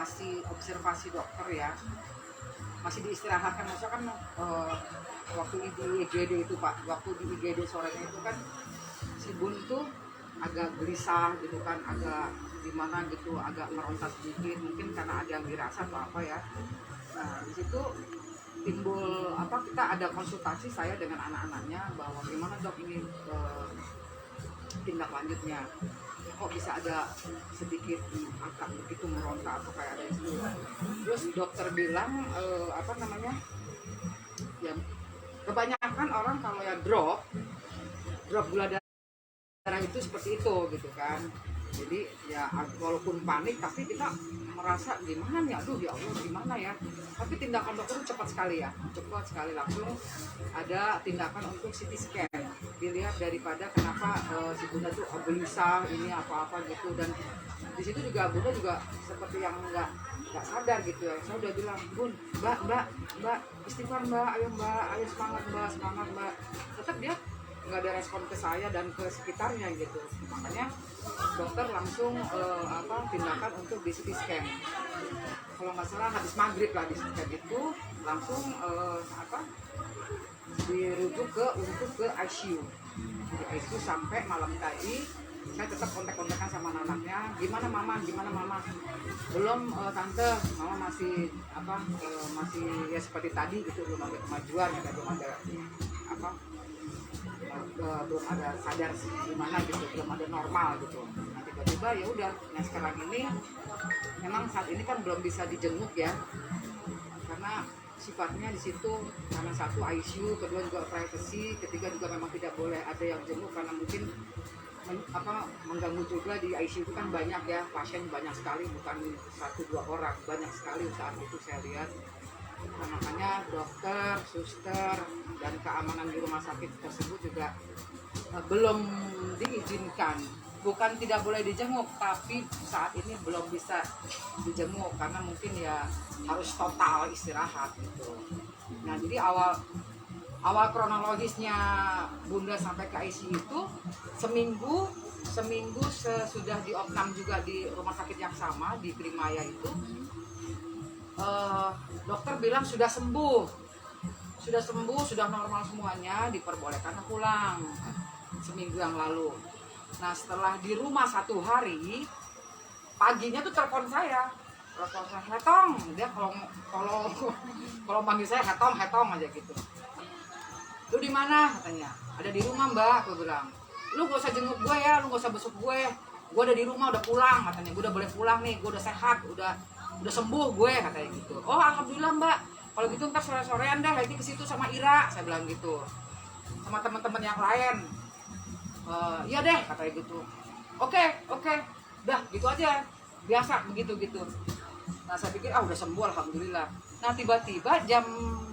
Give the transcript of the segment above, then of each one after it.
masih observasi dokter ya, masih diistirahatkan. Masa kan waktu di IGD itu Pak, waktu di IGD sorenya itu kan si Bun tuh agak gelisah gitu kan, agak gimana gitu, agak meronta sedikit, mungkin karena ada yang dirasa atau apa ya. Nah di situ timbul apa, kita ada konsultasi saya dengan anak-anaknya bahwa gimana dok ini tindak lanjutnya, kok bisa ada sedikit angkat begitu meronta atau kayak ada itu. Terus dokter bilang apa namanya ya, kebanyakan orang kalau ya drop gula darah itu seperti itu gitu kan. Jadi ya walaupun panik tapi kita merasa gimana nih, aduh ya Allah gimana ya. Tapi tindakan dokter itu cepat sekali ya, cepat sekali, langsung ada tindakan untuk CT scan, dilihat daripada kenapa si Bunda tuh gelisah ini apa-apa gitu. Dan di situ juga Bunda juga seperti yang nggak sadar gitu ya. Saya udah bilang, Bun, mbak istighfar mbak, ayo semangat mbak. Tetap dia nggak ada respon ke saya dan ke sekitarnya gitu. Makanya dokter langsung tindakan untuk di CT scan. Kalau nggak salah habis maghrib lah di scan itu langsung dirujuk untuk ke ICU. Di ICU sampai malam tadi saya tetap kontak-kontakan sama anaknya, gimana mama, belum tante, mama masih masih ya seperti tadi gitu, belum ada kemajuan, belum ada sadar gimana gitu, belum ada normal gitu. Nah tiba-tiba ya udah, nah sekarang ini memang saat ini kan belum bisa dijenguk ya, karena sifatnya di situ karena satu ICU, kedua juga privacy, ketiga juga memang tidak boleh ada yang jenguk karena mungkin mengganggu juga. Di ICU itu kan banyak ya, pasien banyak sekali, bukan 1-2 orang, banyak sekali saat itu saya lihat. Nah, makanya dokter, suster, dan keamanan di rumah sakit tersebut juga belum diizinkan. Bukan tidak boleh dijenguk, tapi saat ini belum bisa dijenguk karena mungkin ya harus total istirahat gitu. Nah jadi awal kronologisnya Bunda sampai ke ICU itu seminggu sesudah diopnam juga di rumah sakit yang sama di Primaya itu, dokter bilang sudah sembuh, sudah normal semuanya, diperbolehkan pulang seminggu yang lalu. Nah setelah di rumah 1 hari, paginya tuh telepon saya Hetong, dia kalau panggil saya Hetong aja gitu. Lu di mana katanya? Ada di rumah mbak, aku bilang. Lu gak usah jenguk gue ya, lu gak usah besuk gue udah di rumah, udah pulang katanya, gue udah boleh pulang nih, gue udah sehat, udah sembuh gue katanya gitu. Oh alhamdulillah mbak, kalau gitu ntar sore-sorean deh lagi ke situ sama Ira, saya bilang gitu, sama teman-teman yang lain. Iya deh katanya gitu. Oke, dah gitu aja, biasa begitu. Nah saya pikir udah sembuh alhamdulillah. Nah tiba-tiba jam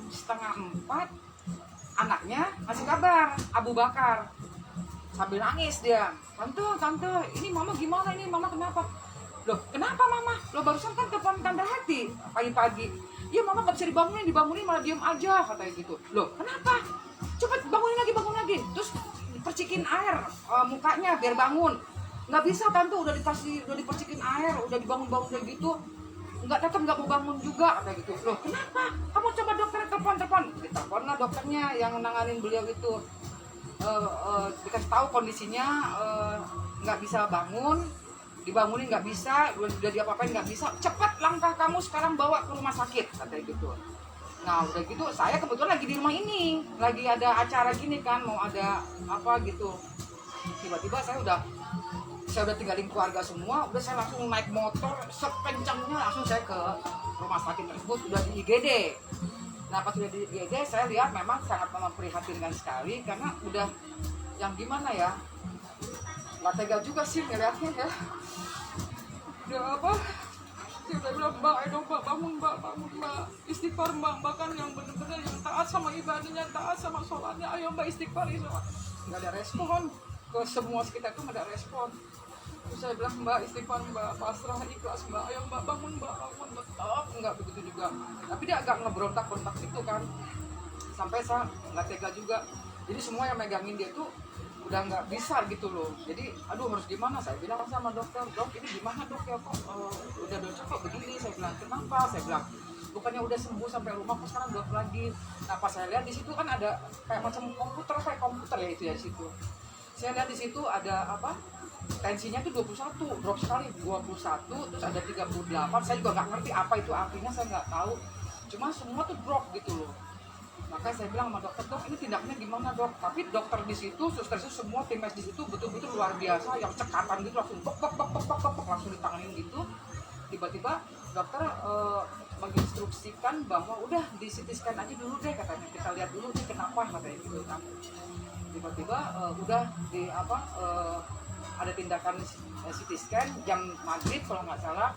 3:30 anaknya ngasih kabar, Abu Bakar, sambil nangis dia, tante ini mama gimana, ini mama kenapa? Loh kenapa mama? Lo barusan kan telepon tante Hati pagi-pagi. Iya mama gak bisa dibangunin malah diem aja katanya gitu. Loh kenapa? Cepet bangun lagi. Terus percikin air mukanya biar bangun. Nggak bisa tante, udah dipercikin air, udah dibangun kayak gitu, tetap nggak mau bangun juga kayak gitu. Loh kenapa? Kamu coba dokter telepon. Ditelepon lah dokternya yang nanganin beliau itu, dikasih tahu kondisinya nggak bisa bangun, dibangunin nggak bisa, udah diapa-apain nggak bisa, cepat langkah kamu sekarang bawa ke rumah sakit katanya gitu. Nah udah gitu saya kebetulan lagi di rumah ini, lagi ada acara gini kan, mau ada apa gitu. Tiba-tiba saya udah tinggalin keluarga semua, udah saya langsung naik motor sekencangnya langsung saya ke rumah sakit tersebut, udah di IGD. Nah pas udah di IGD saya lihat memang sangat memprihatinkan sekali, karena udah yang gimana ya, nggak tega juga sih ngeliatnya ya. Udah saya udah bilang mbak, ayo mbak bangun mbak, istighfar mbak kan yang bener-bener yang taat sama ibadahnya, taat sama sholatnya, ayo mbak istighfar. Nggak ada respon, ke semua sekitar itu nggak ada respon. Terus saya bilang mbak istighfar mbak, pasrah ikhlas mbak, ayo mbak bangun, tetap nggak begitu juga. Tapi dia agak ngeberontak gitu kan, sampai saya nggak tega juga. Jadi semua yang megangin dia tuh udah nggak bisa gitu loh. Jadi aduh harus gimana, saya bilang sama dokter, dok ini gimana dok ya, kok udah kok begini, saya bilang bilang, kenapa? Saya bilang, bukannya udah sembuh sampai rumah, kok sekarang drop lagi. Nah pas saya lihat di situ kan ada kayak macam komputer ya itu ya di situ. Saya lihat di situ ada apa? Tensinya tuh 21, drop sekali 21, terus ada 38. Saya juga nggak ngerti apa itu artinya, saya nggak tahu. Cuma semua tuh drop gitu loh. Maka saya bilang sama dokter, dok ini tindakannya gimana dok? Tapi dokter di situ, suster itu semua tim medis di situ betul-betul luar biasa, yang cekatan gitu langsung bok langsung ditanganin gitu. Tiba-tiba dokter menginstruksikan bahwa udah di CT scan aja dulu deh katanya, kita lihat dulu nih kenapa katanya gitu kan. Tiba-tiba udah di apa ada tindakan CT scan jam maghrib kalau nggak salah.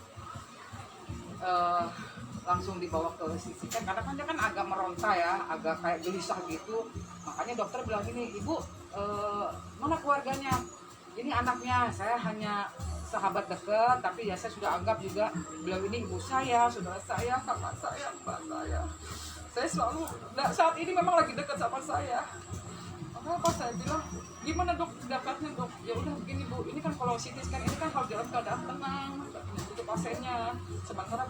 Langsung dibawa ke CT scan karena kan dia kan agak meronta ya, agak kayak gelisah gitu. Makanya dokter bilang gini, ibu mana keluarganya? Ini anaknya, saya hanya sahabat dekat, tapi ya saya sudah anggap juga beliau ini ibu saya, saudara saya, kakak saya, mbak saya. Saya selalu, saat ini memang lagi dekat sama saya. Maka pas saya bilang, gimana dok tindakannya dok? Ya udah begini bu, ini kan kalau CT scan ini kan harus dalam keadaan tenang untuk pasiennya. Sementara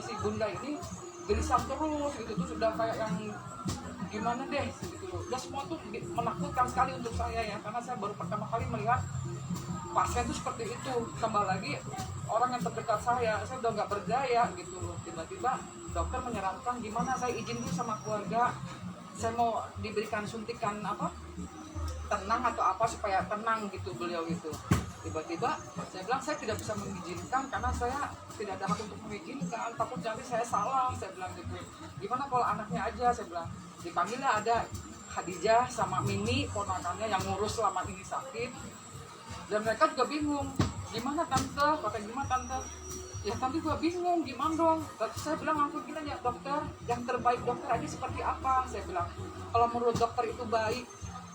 si bunda ini gelisah terus gitu tuh, sudah kayak yang gimana deh gitu loh. Udah semua tuh menakutkan sekali untuk saya ya, karena saya baru pertama kali melihat pasien tuh seperti itu. Tambah lagi orang yang terdekat saya udah nggak berdaya gitu loh. Tiba-tiba dokter menyarankan gimana saya izin dulu sama keluarga, saya mau diberikan suntikan apa tenang atau apa supaya tenang gitu beliau itu. Tiba-tiba saya bilang saya tidak bisa mengizinkan karena saya tidak ada hak untuk mengizinkan, takut nanti saya salah, saya bilang gitu. Gimana kalau anaknya aja, saya bilang. Dipanggilnya ada Khadijah sama Mimi ponakannya yang ngurus selama ini sakit, dan mereka juga bingung gimana tante, katanya gimana tante. Ya tapi gue bingung gimana dong. Saya bilang langsung gini ya dokter, yang terbaik dokter aja seperti apa, saya bilang. Kalau menurut dokter itu baik,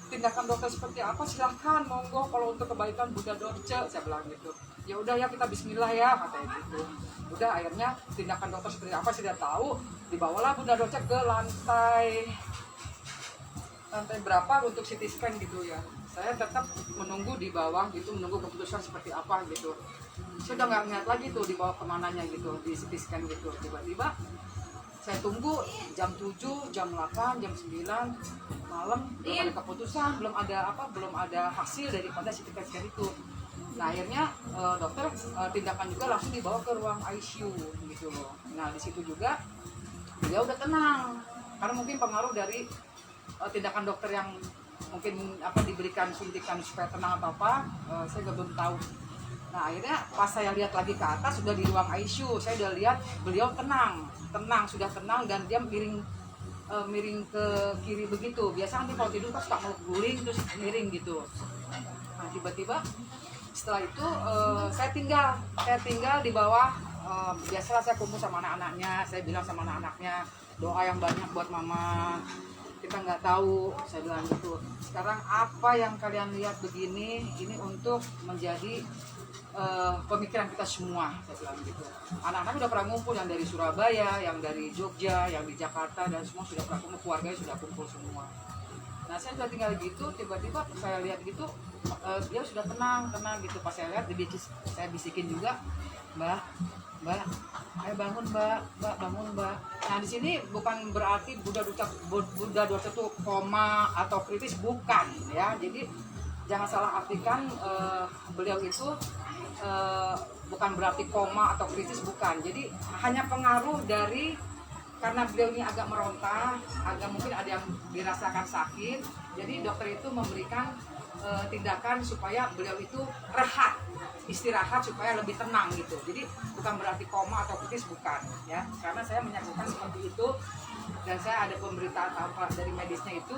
tindakan dokter seperti apa silahkan monggo, kalau untuk kebaikan Bunda Dorce, saya bilang gitu. Ya udah ya kita bismillah ya katanya gitu. Udah akhirnya tindakan dokter seperti apa saya tidak tahu. Dibawalah Bunda Dorce ke lantai berapa untuk CT scan gitu ya. Saya tetap menunggu di bawah gitu, menunggu keputusan seperti apa gitu. Saya udah nggak ngeliat lagi tuh dibawa kemananya gitu, di CT scan gitu. Tiba-tiba saya tunggu jam 7, jam 8, jam 9 malam belum ada keputusan, belum ada hasil daripada CT scan itu. Nah akhirnya dokter tindakan juga langsung dibawa ke ruang ICU gitu loh. Nah di situ juga dia udah tenang karena mungkin pengaruh dari tindakan dokter yang mungkin diberikan suntikan supaya tenang atau apa, saya belum tahu. Nah akhirnya pas saya lihat lagi ke atas sudah di ruang ICU, saya udah lihat beliau sudah tenang, dan dia miring ke kiri begitu. Biasa nanti kalau tidur kan suka mau guling terus miring gitu. Nah tiba-tiba setelah itu saya tinggal di bawah. Biasalah saya kumpul sama anak-anaknya, saya bilang sama anak-anaknya doa yang banyak buat mama, kita nggak tahu, saya bilang gitu. Sekarang apa yang kalian lihat begini, ini untuk menjadi pemikiran kita semua, saya bilang gitu. Anak-anak udah pernah ngumpul, yang dari Surabaya, yang dari Jogja, yang di Jakarta, dan semua sudah pernah kumpul, keluarganya sudah kumpul semua. Nah saya sudah tinggal gitu, tiba-tiba saya lihat gitu, dia sudah tenang gitu. Pas saya lihat, saya bisikin juga, Mbak, ayo bangun mbak, bangun mbak. Nah di sini bukan berarti Bunda Dorce itu koma atau kritis, bukan ya. Jadi jangan salah artikan beliau itu bukan berarti koma atau kritis, bukan. Jadi hanya pengaruh dari karena beliau ini agak meronta, mungkin ada yang dirasakan sakit. Jadi dokter itu memberikan tindakan supaya beliau itu istirahat supaya lebih tenang gitu. Jadi bukan berarti koma atau kritis, bukan ya. Karena saya menyaksikan seperti itu, dan saya ada pemberitaan apa dari medisnya itu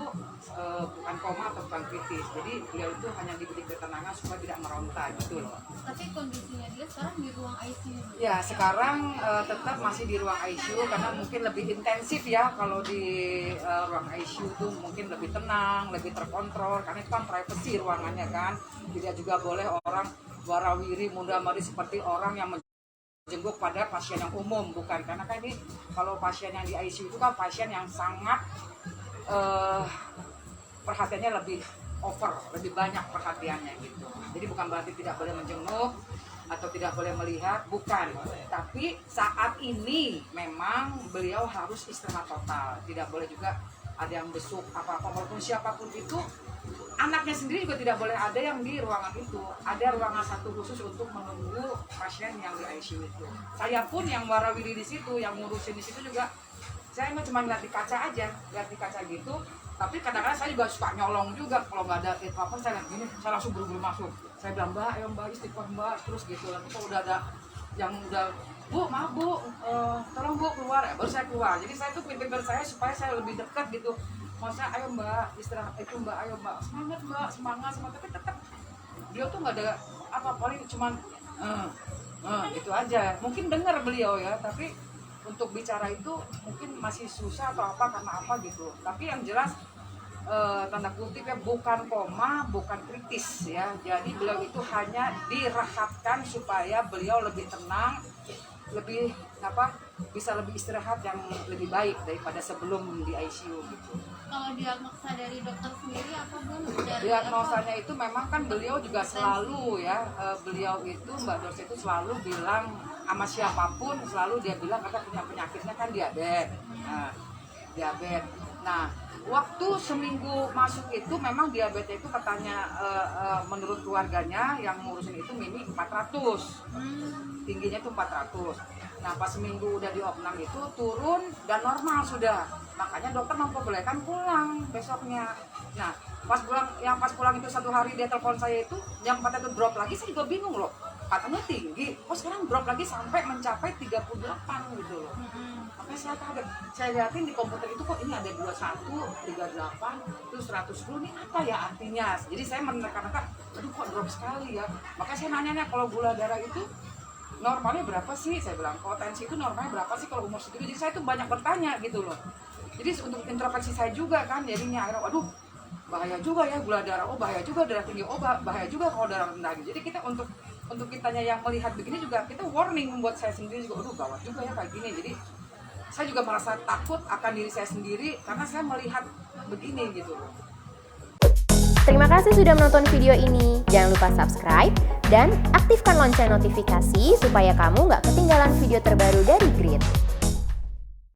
bukan koma atau bukan kritis. Jadi beliau itu hanya diberi ketenangan supaya tidak meronta gitu loh. Tapi kondisinya dia sekarang di ruang ICU? Ya sekarang tetap masih di ruang ICU karena mungkin lebih intensif ya. Kalau di ruang ICU itu mungkin lebih tenang, lebih terkontrol, karena itu kan privacy ruangannya kan. Tidak juga boleh orang warawiri mundamadi seperti orang yang menjenguk pada pasien yang umum, bukan. Karena kan ini kalau pasien yang di ICU itu kan pasien yang sangat perhatiannya lebih over, lebih banyak perhatiannya gitu. Jadi bukan berarti tidak boleh menjenguk. atau tidak boleh melihat, bukan. Tapi saat ini memang beliau harus istirahat total, tidak boleh juga ada yang besuk apa-apa, walaupun siapapun itu. Anaknya sendiri juga tidak boleh ada yang di ruangan itu. Ada ruangan satu khusus untuk menunggu pasien yang di ICU itu. Saya pun yang warawiri di situ, yang ngurusin di situ juga, saya nggak cuma lihat di kaca aja, lihat di kaca gitu. Tapi kadang-kadang saya juga suka nyolong juga, kalau nggak ada apa-apa saya lihat gini, saya langsung buru-buru masuk. Saya bilang, Mbak, ayo Mbak, istighfar Mbak, terus gitu. Nanti kalau udah ada yang udah, Bu, maaf Bu, tolong Bu keluar, ya baru saya keluar. Jadi saya tuh pinter saya supaya saya lebih dekat gitu. Maksudnya, ayo Mbak, istirahat itu Mbak, ayo Mbak, semangat Mbak, semangat, tapi tetap beliau tuh nggak ada apa, paling cuman gitu aja. Mungkin dengar beliau ya, tapi untuk bicara itu mungkin masih susah atau apa karena apa gitu. Tapi yang jelas tanda kutip ya, bukan koma, bukan kritis ya. Jadi beliau itu hanya direhatkan supaya beliau lebih tenang, lebih bisa lebih istirahat yang lebih baik daripada sebelum di ICU gitu. Kalau diagnosa dari dokter sendiri apa Bun? Diagnosanya itu memang kan beliau juga selalu ya, beliau itu Mbak Dorce itu selalu bilang sama siapapun, selalu dia bilang kata punya penyakitnya kan diabetes. Diabetes. Nah, waktu seminggu masuk itu memang diabetes itu katanya menurut keluarganya yang ngurusin itu mini 400. Tingginya itu 400. Nah, pas seminggu udah di opnam itu turun dan normal sudah. Makanya dokter memperbolehkan pulang besoknya. Nah, pas pulang itu satu hari dia telepon saya itu, yang kata itu drop lagi, saya juga bingung loh. Katanya tinggi, sekarang drop lagi sampai mencapai 38 gitu loh. Makanya saya kaget. Saya lihatin di komputer itu kok ini ada 21, 38, terus 110, ini apa ya artinya? Jadi saya menerka-nerka, aduh kok drop sekali ya. Makanya saya nanya kalau gula darah itu normalnya berapa sih? Saya bilang, kalau tensi itu normalnya berapa sih kalau umur segitu? Jadi saya tuh banyak bertanya gitu loh. Jadi untuk introspeksi saya juga kan, jadinya akhirnya, waduh bahaya juga ya gula darah, bahaya juga darah tinggi, bahaya juga kalau darah rendah. Jadi kita untuk kitanya yang melihat begini juga, kita warning buat saya sendiri juga, aduh gawat juga ya kayak gini. Jadi saya juga merasa takut akan diri saya sendiri karena saya melihat begini gitu loh. Terima kasih sudah menonton video ini. Jangan lupa subscribe dan aktifkan lonceng notifikasi supaya kamu nggak ketinggalan video terbaru dari Grit.